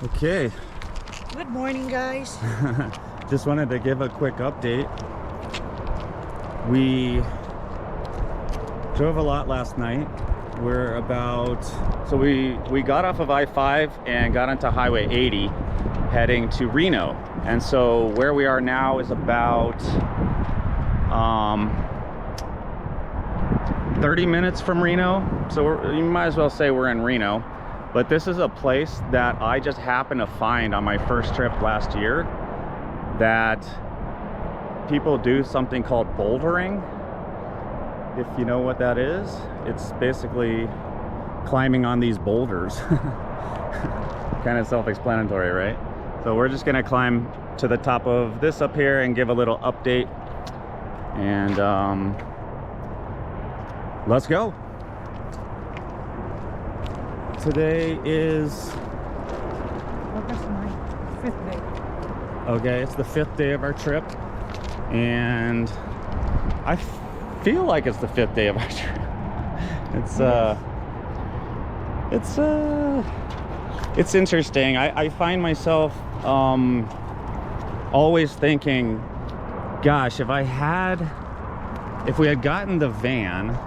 Okay. Good morning, guys. Just wanted to give a quick update. We drove a lot last night. We're about, so we got off of I-5 and got onto Highway 80 heading to Reno. And so where we are now is about 30 minutes from Reno. So you might as well say we're in Reno. But this is a place that I just happened to find on my first trip last year, that people do something called bouldering. If you know what that is, it's basically climbing on these boulders. Kind of self-explanatory, right? So we're just gonna climb to the top of this up here and give a little update. And let's go. Today is... Oh, that's my 5th day. Okay, it's the 5th day of our trip. And I feel like it's the 5th day of our trip. It's interesting. I find myself always thinking, gosh, if we had gotten the van,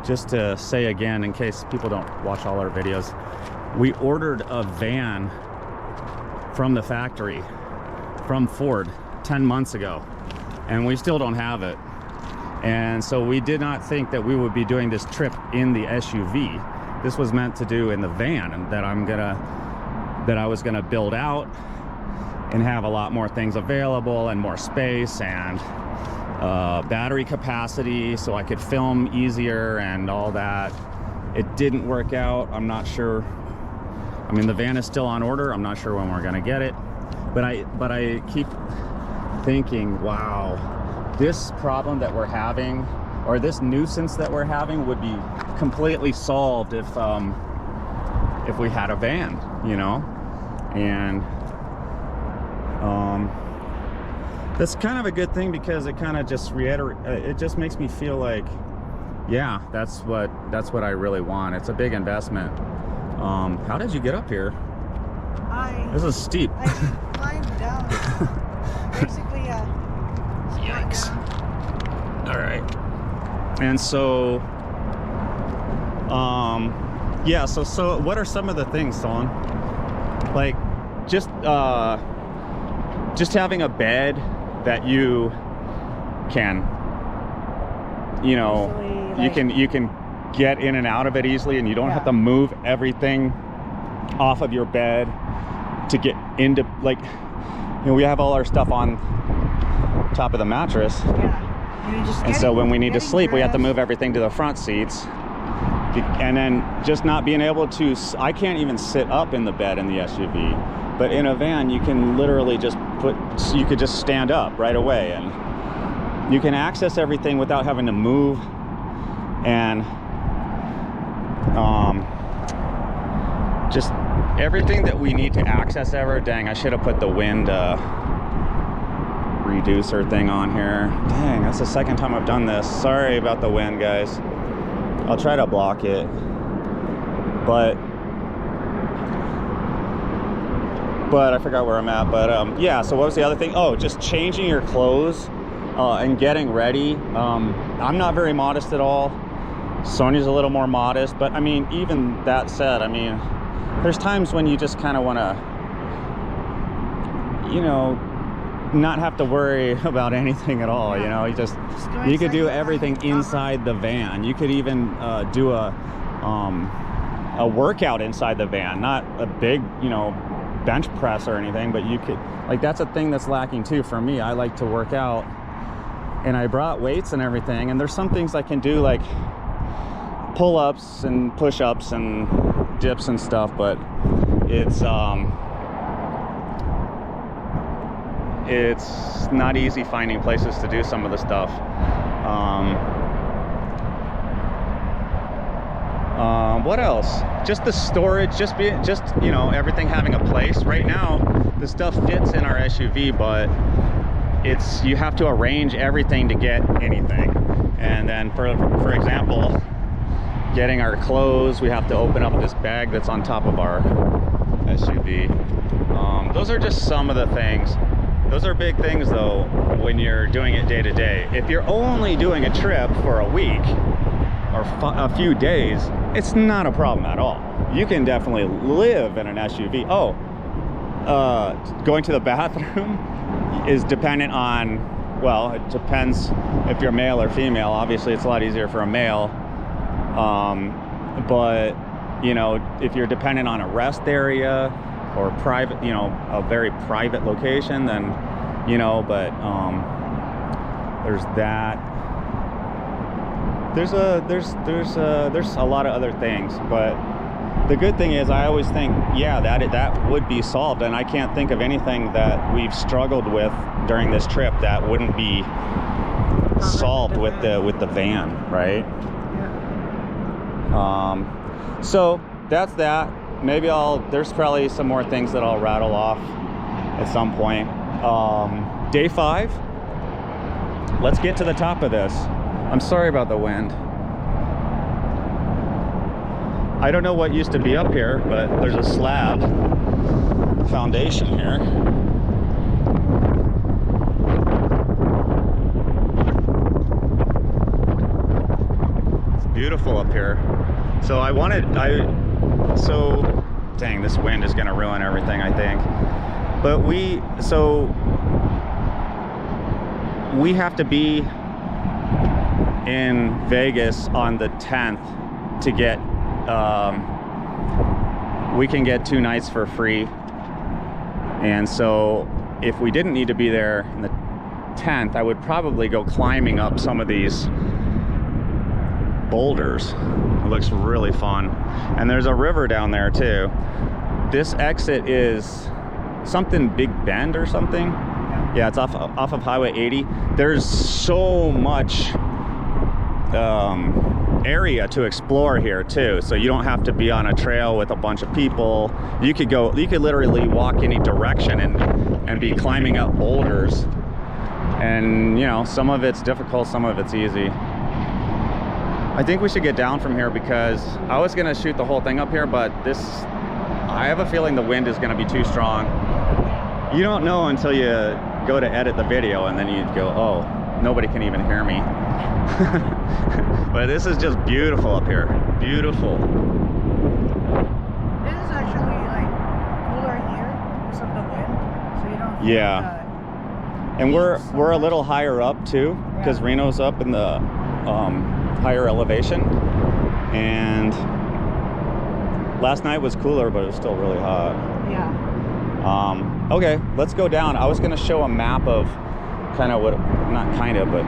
just to say again, in case people don't watch all our videos, we ordered a van from the factory, from Ford, 10 months ago, and we still don't have it. And so we did not think that we would be doing this trip in the SUV. This was meant to do in the van, and that I was gonna build out and have a lot more things available and more space and battery capacity so I could film easier and all that. It didn't work out. I'm not sure. I mean, the van is still on order. I'm not sure when we're gonna get it, but I keep thinking, wow, this problem that we're having, or this nuisance that we're having, would be completely solved if we had a van, you know. And that's kind of a good thing, because it kind of just it just makes me feel like, yeah, that's what I really want. It's a big investment. How did you get up here? This is steep. I climbed down. Basically, yikes. All right. And so, yeah. So what are some of the things, Son? Like, just having a bed that you can, you know, easily, you can get in and out of it easily, and you don't have to move everything off of your bed to get into, like, you know, we have all our stuff on top of the mattress. Yeah. And so when we need to sleep, we have to move everything to the front seats. And then just not being able to, I can't even sit up in the bed in the SUV. But in a van, you can literally just you could just stand up right away, and you can access everything without having to move. And just everything that we need to access ever. Dang, I should have put the wind reducer thing on here. Dang, that's the second time I've done this. Sorry about the wind, guys. I'll try to block it. But I forgot where I'm at. But yeah, so what was the other thing? Oh, just changing your clothes and getting ready. I'm not very modest at all. Sonia's a little more modest, but I mean, even that said, I mean, there's times when you just kind of want to, you know, not have to worry about anything at all. You know, you could do everything inside the van. You could even do a workout inside the van, not a big, you know, bench press or anything, but you could, like, that's a thing that's lacking too for me. I like to work out, and I brought weights and everything, and there's some things I can do, like pull-ups and push-ups and dips and stuff, but it's not easy finding places to do some of the stuff. What else? Just the storage, just you know, everything having a place. Right now, the stuff fits in our SUV, but you have to arrange everything to get anything. And then, for example, getting our clothes. We have to open up this bag that's on top of our SUV. Those are just some of the things. Those are big things though when you're doing it day to day. If you're only doing a trip for a week or a few days, it's not a problem at all. You can definitely live in an SUV. Oh, going to the bathroom is dependent on, well, it depends if you're male or female. Obviously it's a lot easier for a male, but you know, if you're dependent on a rest area or private, you know, a very private location, then, you know, but there's that. There's a lot of other things, but the good thing is I always think, yeah, that would be solved, and I can't think of anything that we've struggled with during this trip that wouldn't be solved with the van, right? Yeah. So that's that. Maybe there's probably some more things that I'll rattle off at some point. Day 5. Let's get to the top of this. I'm sorry about the wind. I don't know what used to be up here, but there's a slab foundation here. It's beautiful up here. So dang, this wind is gonna ruin everything, I think. But we have to be in Vegas on the 10th to get, we can get 2 nights for free. And so if we didn't need to be there in the 10th, I would probably go climbing up some of these boulders. It looks really fun. And there's a river down there too. This exit is something Big Bend or something. Yeah, it's off of Highway 80. There's so much area to explore here too, so you don't have to be on a trail with a bunch of people. You could literally walk any direction and be climbing up boulders, and you know, some of it's difficult, some of it's easy. I think we should get down from here because I was gonna shoot the whole thing up here, but I have a feeling the wind is gonna be too strong. You don't know until you go to edit the video, and then you go, oh, nobody can even hear me. But this is just beautiful up here. Beautiful. This is actually like cooler here because of the wind, so you don't. Yeah. And we're a little higher up too, because Yeah. Reno's up in the higher elevation. And last night was cooler, but it was still really hot. Yeah. Okay, let's go down. I was gonna show a map of kind of what, not kind of, but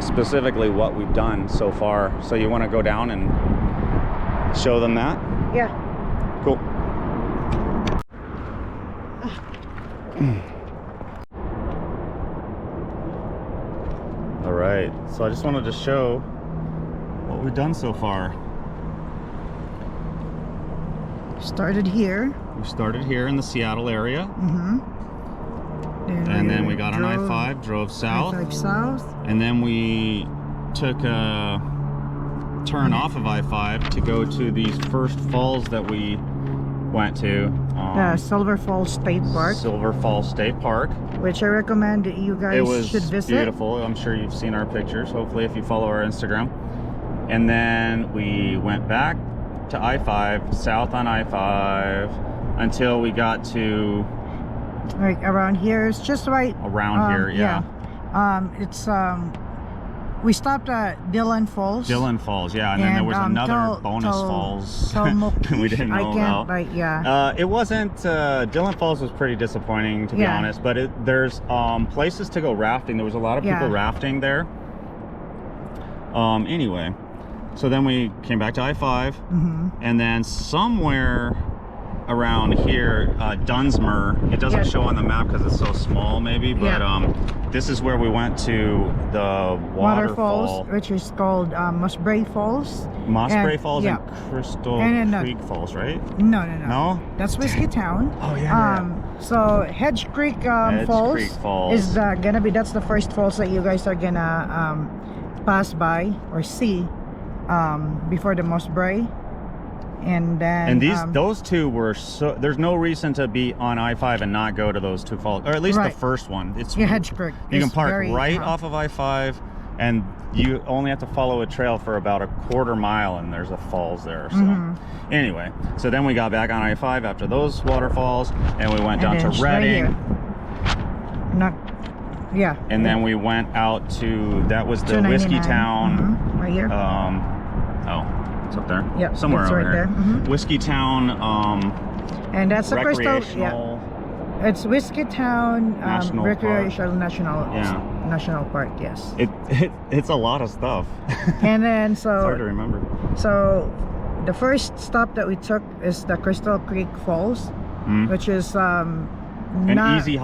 specifically what we've done so far. So you want to go down and show them that? Yeah. Cool. All right, so I just wanted to show what we've done so far. Started here. We started here in the Seattle area. Mm-hmm. And then we got on I-5, drove south. I-5 south. And then we took a turn off of I-5 to go to these first falls that we went to. Silver Falls State Park. Silver Falls State Park. Which I recommend that you guys should visit. It was beautiful. I'm sure you've seen our pictures, hopefully, if you follow our Instagram. And then we went back to I-5, south on I-5, until we got to... Like around here. It's just right... Around here, yeah. We stopped at Dillon Falls. Dillon Falls, yeah, and then there was another bonus falls we didn't know about. It wasn't, Dillon Falls was pretty disappointing, to be honest, but there's places to go rafting. There was a lot of people rafting there. Anyway, so then we came back to I-5, and then somewhere around here, Dunsmuir, it doesn't show on the map because it's so small maybe, but this is where we went to the waterfall, which is called Mossbrae Falls. Mossbrae Falls and Crystal Creek Falls, right? No, that's Whiskey Town. Oh yeah. So Hedge Creek Falls is gonna be, that's the first falls that you guys are gonna pass by or see. before the Mosbury. And then those two were so, there's no reason to be on I-5 and not go to those two falls, or at least the first one. It's Hedgesburg. You can park right off of I-5, and you only have to follow a trail for about a quarter mile, and there's a falls there. So anyway, so then we got back on I-5 after those waterfalls, and we went down to Redding. And then we went out to, that was the Whiskey Town. Right here. It's up there. Yeah, somewhere over right there. Whiskey Town. And that's the recreational. It's Whiskey Town Recreational National National Park. Yes. It's a lot of stuff. And then so it's hard to remember. So the first stop that we took is the Crystal Creek Falls, which is easy,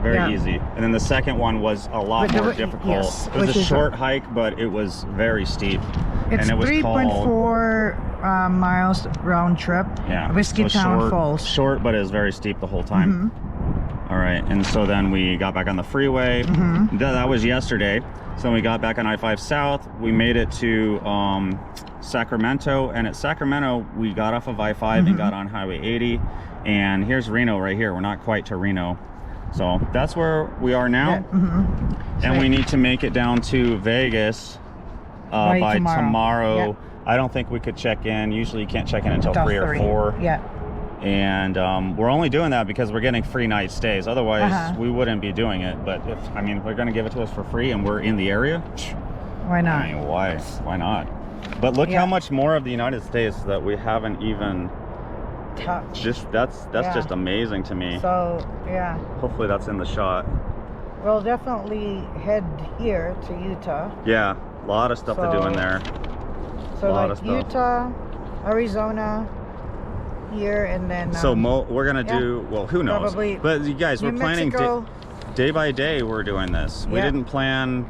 very easy. And then the second one was a lot more difficult. Yes, it was a short hike, but it was very steep. It's and it was 3.4 miles round trip. Yeah, Whiskey Town Falls. Short, but it was very steep the whole time. All right, and so then we got back on the freeway. That was yesterday. So then we got back on I-5 South. We made it to Sacramento, and at Sacramento we got off of I-5 and got on Highway 80. And here's Reno right here. We're not quite to Reno. So that's where we are now. And we need to make it down to Vegas by tomorrow. I don't think we could check in. Usually you can't check in until 3 or 4. And we're only doing that because we're getting free night stays. Otherwise we wouldn't be doing it. But if, I mean, they're going to give it to us for free and we're in the area, why not? I mean, why not? But look how much more of the United States that we haven't even touch. That's just amazing to me. So hopefully that's in the shot. We'll definitely head here to Utah. Yeah, a lot of stuff to do in there. So like Utah, Arizona, here, and then so we're gonna do, well, who knows, probably, but you guys, we're planning day by day. We're doing this. We didn't plan.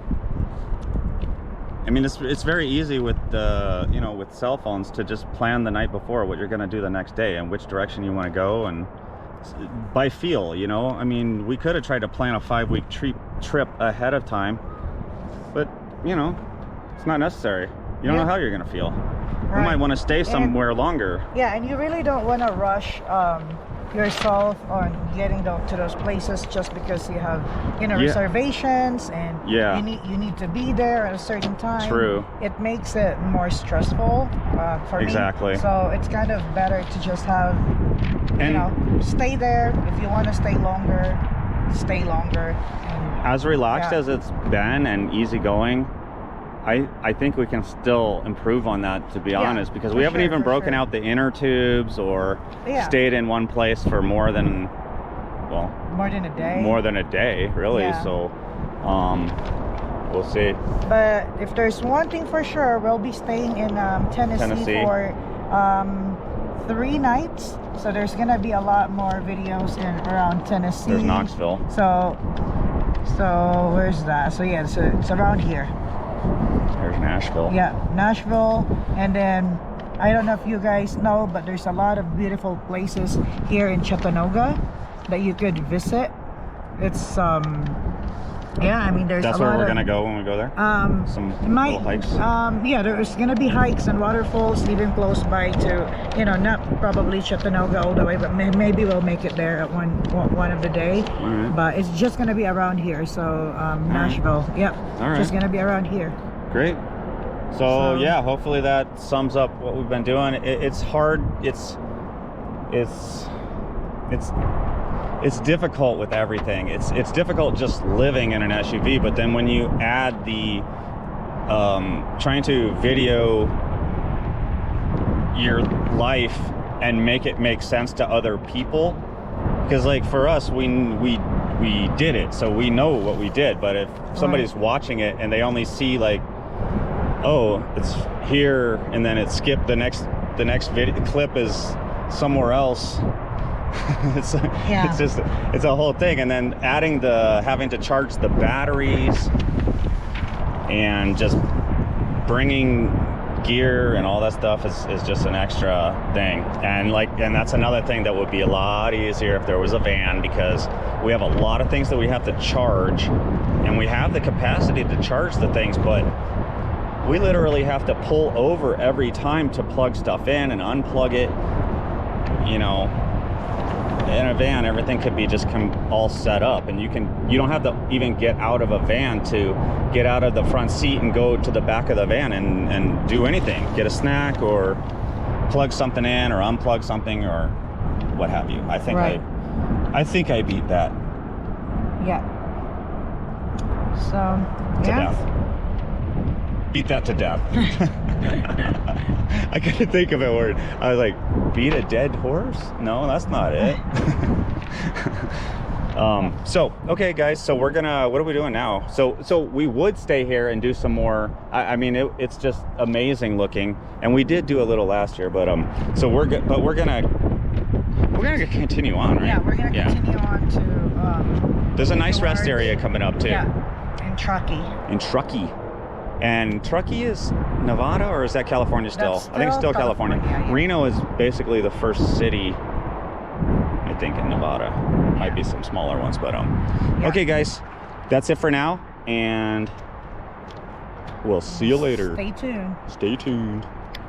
I mean, it's very easy with with cell phones to just plan the night before what you're going to do the next day and which direction you want to go, and by feel, I mean, we could have tried to plan a 5-week trip ahead of time, but it's not necessary. You don't know how you're going to feel. You might want to stay somewhere longer. Yeah, and you really don't want to rush yourself on getting to those places just because you have reservations and you need to be there at a certain time. True. It makes it more stressful for me. So it's kind of better to just have stay there. If you want to stay longer, stay longer. And, as relaxed as it's been and easygoing, I think we can still improve on that, to be honest, because we haven't even broken out the inner tubes or stayed in one place for more than a day, really. So we'll see. But if there's one thing for sure, we'll be staying in Tennessee for 3 nights. So there's gonna be a lot more videos around Tennessee. There's Knoxville. So where's that? So yeah, so it's around here. There's Nashville. Yeah, Nashville. And then I don't know if you guys know, but there's a lot of beautiful places here in Chattanooga that you could visit. It's I mean, there's that's where we're gonna go when we go there. Some little hikes. There's gonna be hikes and waterfalls even close by to, not probably Chattanooga all the way, but maybe we'll make it there at one of the day. But it's just gonna be around here. So Nashville, just gonna be around here. Great. So yeah, hopefully that sums up what we've been doing. It's hard. It's difficult with everything. It's difficult just living in an SUV, but then when you add the trying to video your life and make it make sense to other people, because like for us, we did it, so we know what we did. But if somebody's watching it and they only see like, oh, it's here, and then it skipped the next video clip is somewhere else. It's a whole thing, and then adding having to charge the batteries and just bringing gear and all that stuff is just an extra thing. And that's another thing that would be a lot easier if there was a van, because we have a lot of things that we have to charge, and we have the capacity to charge the things, but we literally have to pull over every time to plug stuff in and unplug it. You know, in a van, everything could be just all set up, and you don't have to even get out of a van to get out of the front seat and go to the back of the van and do anything, get a snack or plug something in or unplug something or what have you. I think I think I beat that. Yeah. So to death. Beat that to death. I couldn't think of a word. I was like, beat a dead horse? No, that's not it. So okay guys, so we're gonna, what are we doing now? So we would stay here and do some more. I mean it's just amazing looking, and we did do a little last year, but so we're gonna continue on, right? Yeah, we're gonna continue on to there's a nice rest area coming up too. Yeah, in Truckee. In Truckee. And Truckee is Nevada, or is that California still? I think it's still California. Yeah. Reno is basically the first city, I think, in Nevada. Might be some smaller ones, but okay guys, that's it for now, and we'll see you later. Stay tuned. Stay tuned.